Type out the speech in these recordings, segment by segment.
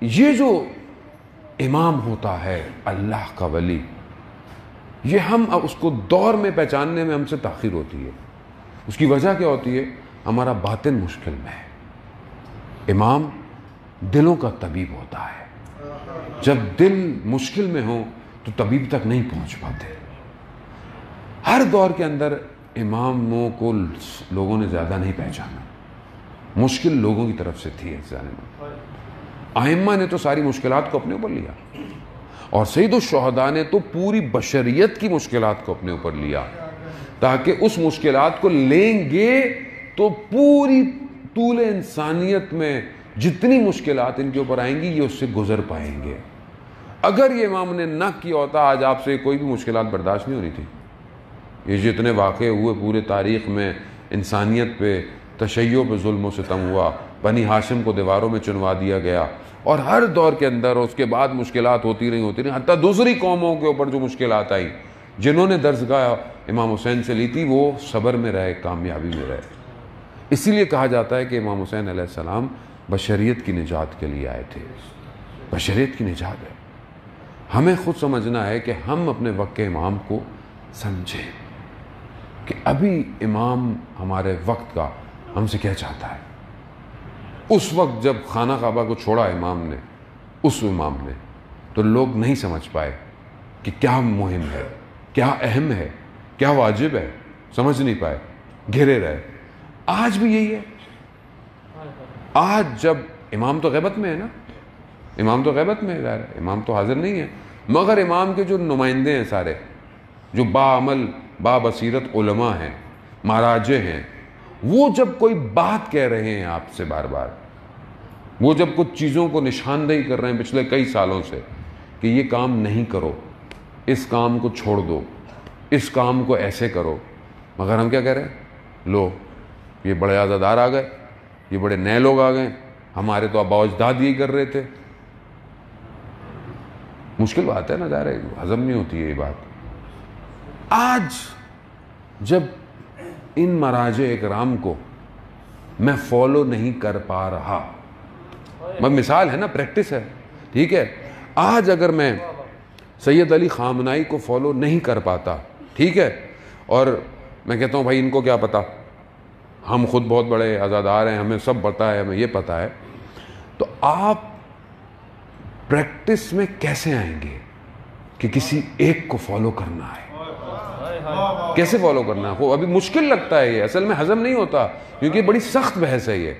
یہ جو امام ہوتا ہے اللہ کا ولی، یہ ہم اس کو دور میں پہچاننے میں ہم سے تاخیر ہوتی ہے۔ اس کی وجہ کیا ہوتی ہے؟ ہمارا باطن مشکل میں ہے۔ امام دلوں کا طبیب ہوتا ہے، جب دل مشکل میں ہو تو طبیب تک نہیں پہنچ پاتے۔ ہر دور کے اندر اماموں کو لوگوں نے زیادہ نہیں پہچانا، مشکل لوگوں کی طرف سے تھی اس زمانے میں۔ ائمہ نے تو ساری مشکلات کو اپنے اوپر لیا، اور سید الشہداء نے تو پوری بشریت کی مشکلات کو اپنے اوپر لیا، تاکہ اس مشکلات کو لیں گے تو پوری طول انسانیت میں جتنی مشکلات ان کے اوپر آئیں گی یہ اس سے گزر پائیں گے۔ اگر یہ امام نے نہ کیا ہوتا آج آپ سے کوئی بھی مشکلات برداشت نہیں ہونی تھی۔ یہ جتنے واقعے ہوئے پورے تاریخ میں، انسانیت پہ تشیع پہ ظلم و ستم ہوا، بنی ہاشم کو دیواروں میں چنوا دیا گیا، اور ہر دور کے اندر اس کے بعد مشکلات ہوتی رہی، حتیٰ دوسری قوموں کے اوپر جو مشکلات آئیں، جنہوں نے درسگاہ امام حسین سے لی تھی وہ صبر میں رہے، کامیابی میں رہے۔ اسی لیے کہا جاتا ہے کہ امام حسین علیہ السلام بشریت کی نجات کے لیے آئے تھے۔ بشریت کی نجات ہے۔ ہمیں خود سمجھنا ہے کہ ہم اپنے وقت کے امام کو سمجھیں کہ ابھی امام ہمارے وقت کا ہم سے کیا چاہتا ہے۔ اس وقت جب خانہ کعبہ کو چھوڑا امام نے، اس امام نے، تو لوگ نہیں سمجھ پائے کہ کیا مہم ہے، کیا اہم ہے، کیا واجب ہے، سمجھ نہیں پائے، گھرے رہے۔ آج بھی یہی ہے۔ آج جب امام تو غیبت میں ہے نا، امام تو غیبت میں ہے، امام تو حاضر نہیں ہے، مگر امام کے جو نمائندے ہیں سارے، جو باعمل با بصیرت علماء ہیں، مراجع ہیں، وہ جب کوئی بات کہہ رہے ہیں آپ سے بار بار، وہ جب کچھ چیزوں کو نشاندہی کر رہے ہیں پچھلے کئی سالوں سے کہ یہ کام نہیں کرو، اس کام کو چھوڑ دو، اس کام کو ایسے کرو، مگر ہم کیا کہہ رہے ہیں؟ لو یہ بڑے عزادار آ گئے، یہ بڑے نئے لوگ آ گئے، ہمارے تو آباء و اجداد یہی کر رہے تھے۔ مشکل بات ہے نا، ظاہر ہے ہضم نہیں ہوتی ہے یہ بات۔ آج جب ان مراجع اکرام کو میں فالو نہیں کر پا رہا، مثال ہے نا، پریکٹس ہے، ٹھیک ہے، آج اگر میں سید علی خامنائی کو فالو نہیں کر پاتا، ٹھیک ہے، اور میں کہتا ہوں بھائی ان کو کیا پتا، ہم خود بہت بڑے عزادار ہیں، ہمیں سب پتا ہے، ہمیں یہ پتا ہے، تو آپ پریکٹس میں کیسے آئیں گے کہ کسی ایک کو فالو کرنا ہے؟ کیسے فالو کرنا ہے؟ ابھی مشکل لگتا ہے، یہ اصل میں ہضم نہیں ہوتا، کیونکہ بڑی سخت بحث ہے یہ۔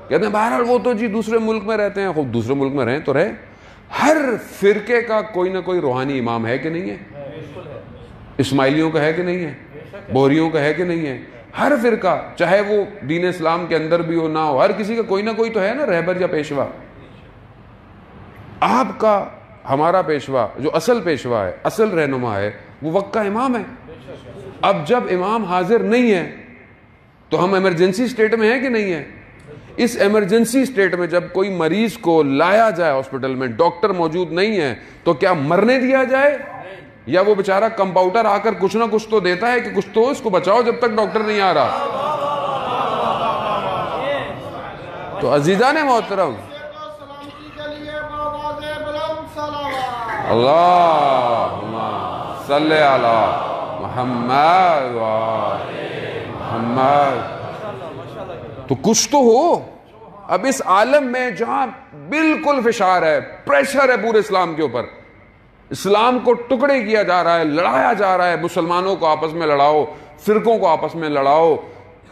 کہتے ہیں بہرحال وہ تو جی دوسرے ملک میں رہتے ہیں، خوب دوسرے ملک میں رہیں تو رہے۔ ہر فرقے کا کوئی نہ کوئی روحانی امام ہے کہ نہیں ہے؟ اسماعیلیوں کا ہے کہ نہیں ہے؟ بوریوں کا ہے کہ نہیں ہے؟ ہر فرقہ، چاہے وہ دین اسلام کے اندر بھی ہو نہ ہو، ہر کسی کا کوئی نہ کوئی تو ہے نا رہبر یا پیشوا۔ آپ کا، ہمارا پیشوا جو اصل پیشوا ہے، اصل رہنما ہے، وہ وقت کا امام ہے۔ اب جب امام حاضر نہیں ہے تو ہم ایمرجنسی سٹیٹ میں ہیں کہ نہیں ہے؟ اس ایمرجنسی سٹیٹ میں جب کوئی مریض کو لایا جائے ہاسپٹل میں، ڈاکٹر موجود نہیں ہے، تو کیا مرنے دیا جائے؟ یا وہ بیچارہ کمپاؤنڈر آ کر کچھ نہ کچھ تو دیتا ہے کہ کچھ تو اس کو بچاؤ جب تک ڈاکٹر نہیں آ رہا۔ تو عزیزان محترم، اللہم صلی علی محمد محمد، تو کچھ تو ہو۔ اب اس عالم میں جہاں بالکل فشار ہے، پریشر ہے پورے اسلام کے اوپر، اسلام کو ٹکڑے کیا جا رہا ہے، لڑایا جا رہا ہے، مسلمانوں کو آپس میں لڑاؤ، فرقوں کو آپس میں لڑاؤ،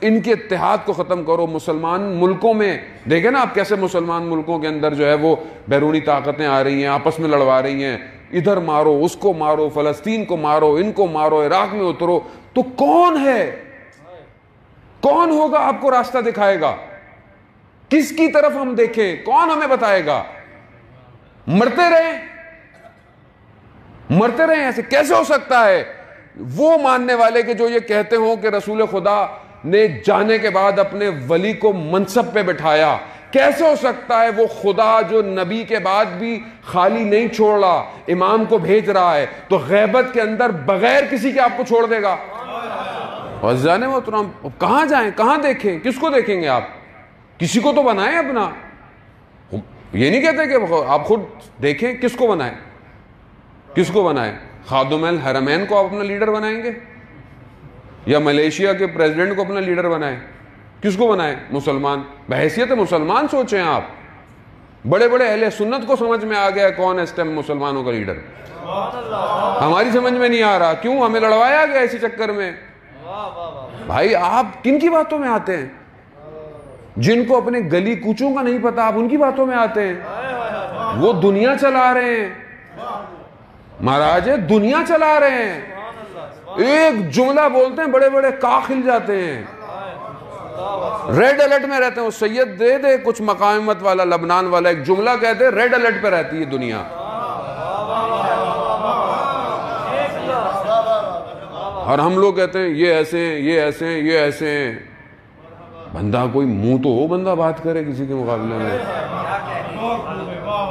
ان کے اتحاد کو ختم کرو۔ مسلمان ملکوں میں دیکھیں نا آپ کیسے مسلمان ملکوں کے اندر جو ہے وہ بیرونی طاقتیں آ رہی ہیں، آپس میں لڑوا رہی ہیں، ادھر مارو، اس کو مارو، فلسطین کو مارو، ان کو مارو، عراق میں اترو۔ تو کون ہے، کون ہوگا آپ کو راستہ دکھائے گا؟ کس کی طرف ہم دیکھیں؟ کون ہمیں بتائے گا؟ مرتے رہیں، مرتے رہیں، ایسے کیسے ہو سکتا ہے؟ وہ ماننے والے کہ جو یہ کہتے ہوں کہ رسول خدا نے جانے کے بعد اپنے ولی کو منصب پہ بٹھایا، کیسے ہو سکتا ہے وہ خدا جو نبی کے بعد بھی خالی نہیں چھوڑ رہا، امام کو بھیج رہا ہے، تو غیبت کے اندر بغیر کسی کے آپ کو چھوڑ دے گا؟ عزیزان محترم، کہاں جائیں، کہاں دیکھیں، کس کو دیکھیں گے آپ؟ کسی کو تو بنائیں اپنا۔ یہ نہیں کہتے کہ آپ خود دیکھیں کس کو بنائیں، کس کو بنائیں؟ خادم الحرمین کو آپ اپنا لیڈر بنائیں گے یا ملیشیا کے پریزیڈنٹ کو اپنا لیڈر بنائیں؟ کس کو بنائیں؟ مسلمان بحیثیت مسلمان سوچیں آپ. بڑے بڑے اہل سنت کو سمجھ میں آ گیا کون ہے اس ٹائم مسلمانوں کا لیڈر. ہماری سمجھ میں نہیں آ رہا. کیوں؟ ہمیں لڑوایا گیا اسی چکر میں. بھائی آپ کن کی باتوں میں آتے ہیں؟ جن کو اپنے گلی کوچوں کا نہیں پتا آپ ان کی باتوں میں آتے ہیں. وہ دنیا چلا رہے ہیں مہاراج، دنیا چلا رہے ہیں. ایک جملہ بولتے ہیں بڑے بڑے کاخ ہل جاتے ہیں. ریڈ الرٹ میں رہتے ہیں. وہ سید دے دے کچھ مقامت والا لبنان والا ایک جملہ کہتے ہیں ریڈ الرٹ پہ رہتی ہے دنیا. اور ہم لوگ کہتے ہیں یہ ایسے ہیں، یہ ایسے ہیں، یہ ایسے ہیں. بندہ کوئی منہ تو ہو، بندہ بات کرے کسی کے مقابلے میں.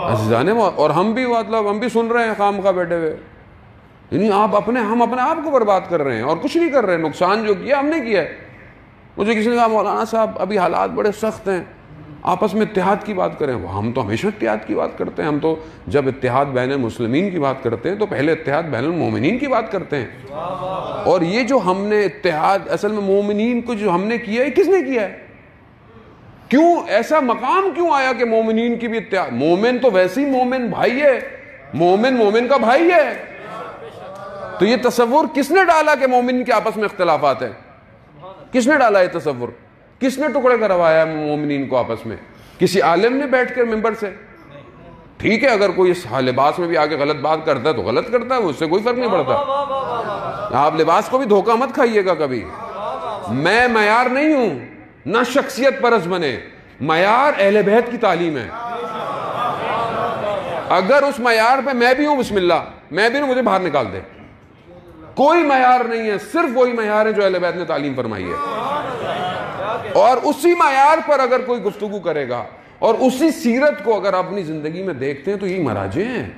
عزیزانے اور ہم بھی مطلب ہم بھی سن رہے ہیں خام خواہ بیٹھے ہوئے. یعنی ہم اپنے آپ کو برباد کر رہے ہیں اور کچھ نہیں کر رہے. نقصان جو کیا ہم نے کیا ہے. مجھے کسی نے کہا مولانا صاحب ابھی حالات بڑے سخت ہیں، آپس میں اتحاد کی بات کریں. ہم تو ہمیشہ اتحاد کی بات کرتے ہیں. ہم تو جب اتحاد بین المسلمین کی بات کرتے ہیں تو پہلے اتحاد بین المومنین کی بات کرتے ہیں. اور یہ جو ہم نے اتحاد اصل میں مومنین کو جو ہم نے کیا ہے کس نے کیا ہے؟ کیوں ایسا مقام کیوں آیا کہ مومنین کی بھی اتحاد؟ مومن تو ویسے ہی مومن بھائی ہے، مومن کا بھائی ہے. تو یہ تصور کس نے ڈالا کہ مومن کے آپس میں اختلافات ہیں؟ کس نے ڈالا یہ تصور؟ کس نے ٹکڑے کروایا مومنین کو آپس میں؟ کسی عالم نے بیٹھ کر ممبر سے؟ ٹھیک ہے اگر کوئی اس لباس میں بھی آگے غلط بات کرتا ہے تو غلط کرتا ہے، اس سے کوئی فرق نہیں پڑتا. آپ لباس کو بھی دھوکہ مت کھائیے گا کبھی. میں معیار نہیں ہوں، نہ شخصیت پرست بنے. معیار اہل بیت کی تعلیم ہے. اگر اس معیار پہ میں بھی ہوں بسم اللہ، میں بھی ہوں مجھے باہر نکال دے. کوئی معیار نہیں ہے، صرف وہی معیار ہے جو اہل بیت نے تعلیم فرمائی ہے. اور اسی معیار پر اگر کوئی گفتگو کرے گا اور اسی سیرت کو اگر آپ اپنی زندگی میں دیکھتے ہیں تو یہی مراجع ہیں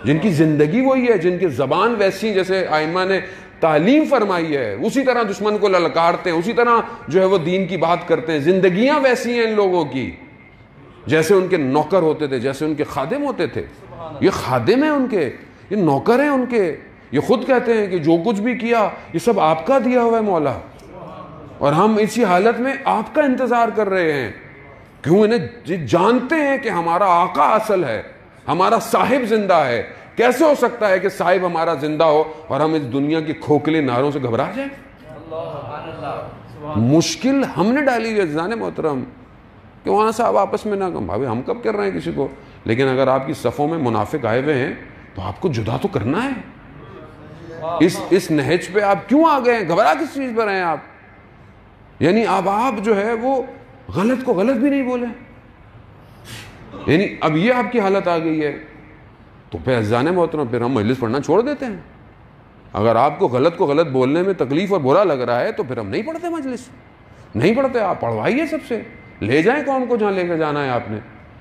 جن کی زندگی وہی ہے، جن کی زبان ویسی جیسے آئمہ نے تعلیم فرمائی ہے، اسی طرح دشمن کو للکارتے ہیں، اسی طرح جو ہے وہ دین کی بات کرتے ہیں. زندگیاں ویسی ہیں ان لوگوں کی جیسے ان کے نوکر ہوتے تھے، جیسے ان کے خادم ہوتے تھے. یہ خادم ہیں ان کے، یہ نوکر ہیں ان کے. یہ خود کہتے ہیں کہ جو کچھ بھی کیا یہ سب آپ کا دیا ہوا ہے مولا، اور ہم اسی حالت میں آپ کا انتظار کر رہے ہیں. کیوں؟ انہیں جانتے ہیں کہ ہمارا آقا اصل ہے، ہمارا صاحب زندہ ہے. کیسے ہو سکتا ہے کہ صاحب ہمارا زندہ ہو اور ہم اس دنیا کی کھوکھلے ناروں سے گھبرا جائیں؟ مشکل ہم نے ڈالی ہوئی ہے عزیزان محترم کہ وہاں صاحب آپس میں نہ کہوں. بھائی ہم کب کر رہے ہیں کسی کو؟ لیکن اگر آپ کی صفوں میں منافق آئے ہوئے ہیں تو آپ کو جدا تو کرنا ہے. اس نہج پہ آپ کیوں آ گئے ہیں؟ گھبرا کس چیز پر ہیں آپ؟ یعنی اب آپ جو ہے وہ غلط کو غلط بھی نہیں بولے. یعنی اب یہ آپ کی حالت آ گئی ہے تو پھر عزیزان محترم پھر ہم مجلس پڑھنا چھوڑ دیتے ہیں. اگر آپ کو غلط بولنے میں تکلیف اور برا لگ رہا ہے تو پھر ہم نہیں پڑھتے مجلس، نہیں پڑھتے. آپ پڑھوائیے سب سے، لے جائیں قوم کو جہاں لے کے جانا ہے آپ نے.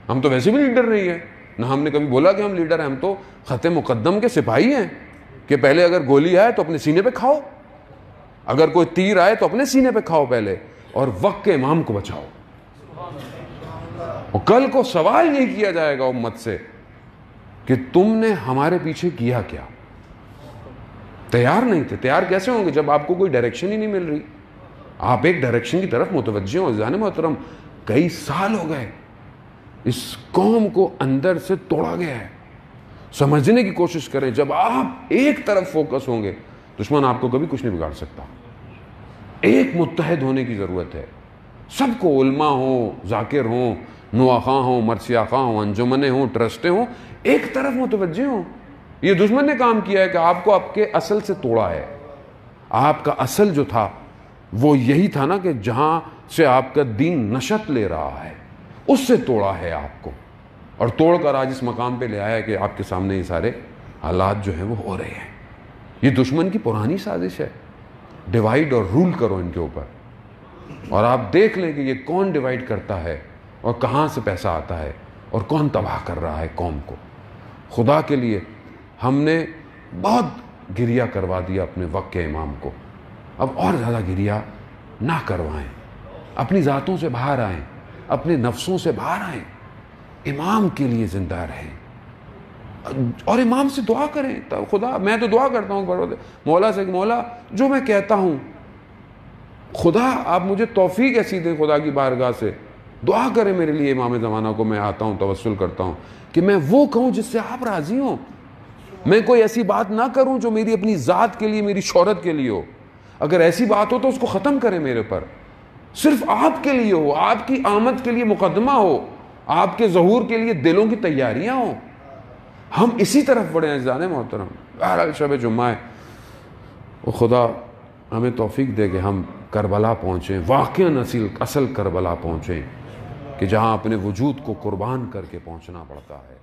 ہم تو ویسے بھی لیڈر نہیں ہے، نہ ہم نے کبھی بولا کہ ہم لیڈر ہیں. ہم تو خط مقدم کے سپاہی ہیں کہ پہلے اگر گولی آئے تو اپنے سینے پہ کھاؤ، اگر کوئی تیر آئے تو اپنے سینے پہ کھاؤ پہلے، اور وقت کے امام کو بچاؤ. اور کل کو سوال نہیں کیا جائے گا امت سے کہ تم نے ہمارے پیچھے کیا کیا. تیار نہیں تھے. تیار کیسے ہوں گے جب آپ کو کوئی ڈائریکشن ہی نہیں مل رہی؟ آپ ایک ڈائریکشن کی طرف متوجہ ہوں. عزیزان محترم کئی سال ہو گئے اس قوم کو اندر سے توڑا گیا ہے. سمجھنے کی کوشش کریں. جب آپ ایک طرف فوکس ہوں گے دشمن آپ کو کبھی کچھ نہیں بگاڑ سکتا. ایک متحد ہونے کی ضرورت ہے. سب کو، علماء ہوں، ذاکر ہوں، نواخواں ہوں، مرثیہ خواں ہوں، انجمنیں ہوں، ٹرسٹیں ہوں، ایک طرف متوجہ ہوں. یہ دشمن نے کام کیا ہے کہ آپ کو آپ کے اصل سے توڑا ہے. آپ کا اصل جو تھا وہ یہی تھا نا کہ جہاں سے آپ کا دین نشت لے رہا ہے اس سے توڑا ہے آپ کو، اور توڑ کر آج اس مقام پہ لے آیا ہے کہ آپ کے سامنے یہ سارے حالات جو ہیں وہ ہو رہے ہیں. یہ دشمن کی پرانی سازش ہے. ڈیوائیڈ اور رول کرو ان کے اوپر، اور آپ دیکھ لیں کہ یہ کون ڈیوائیڈ کرتا ہے اور کہاں سے پیسہ آتا ہے اور کون تباہ کر رہا ہے قوم کو. خدا کے لیے ہم نے بہت گریہ کروا دیا اپنے وقت کے امام کو. اب اور زیادہ گریہ نہ کروائیں. اپنی ذاتوں سے باہر آئیں، اپنے نفسوں سے باہر آئیں. امام کے لیے زندہ رہیں اور امام سے دعا کریں. خدا میں تو دعا کرتا ہوں مولا سے کہ مولا جو میں کہتا ہوں خدا آپ مجھے توفیق ایسی دیں خدا کی بارگاہ سے, دعا کریں میرے لیے امام زمانہ کو. میں آتا ہوں توسل کرتا ہوں کہ میں وہ کہوں جس سے آپ راضی ہوں. میں کوئی ایسی بات نہ کروں جو میری اپنی ذات کے لیے میری شہرت کے لیے ہو. اگر ایسی بات ہو تو اس کو ختم کریں میرے پر, صرف آپ کے لیے ہو, آپ کی آمد کے لیے مقدمہ ہو, آپ کے ظہور کے لیے دلوں کی تیاریاں ہوں. ہم اسی طرف بڑھے ہیں عزیزان محترم. بہرحال شب جمعہ ہے, وہ خدا ہمیں توفیق دے کہ ہم کربلا پہنچیں, واقعاً اصل کربلا پہنچیں کہ جہاں اپنے وجود کو قربان کر کے پہنچنا پڑتا ہے.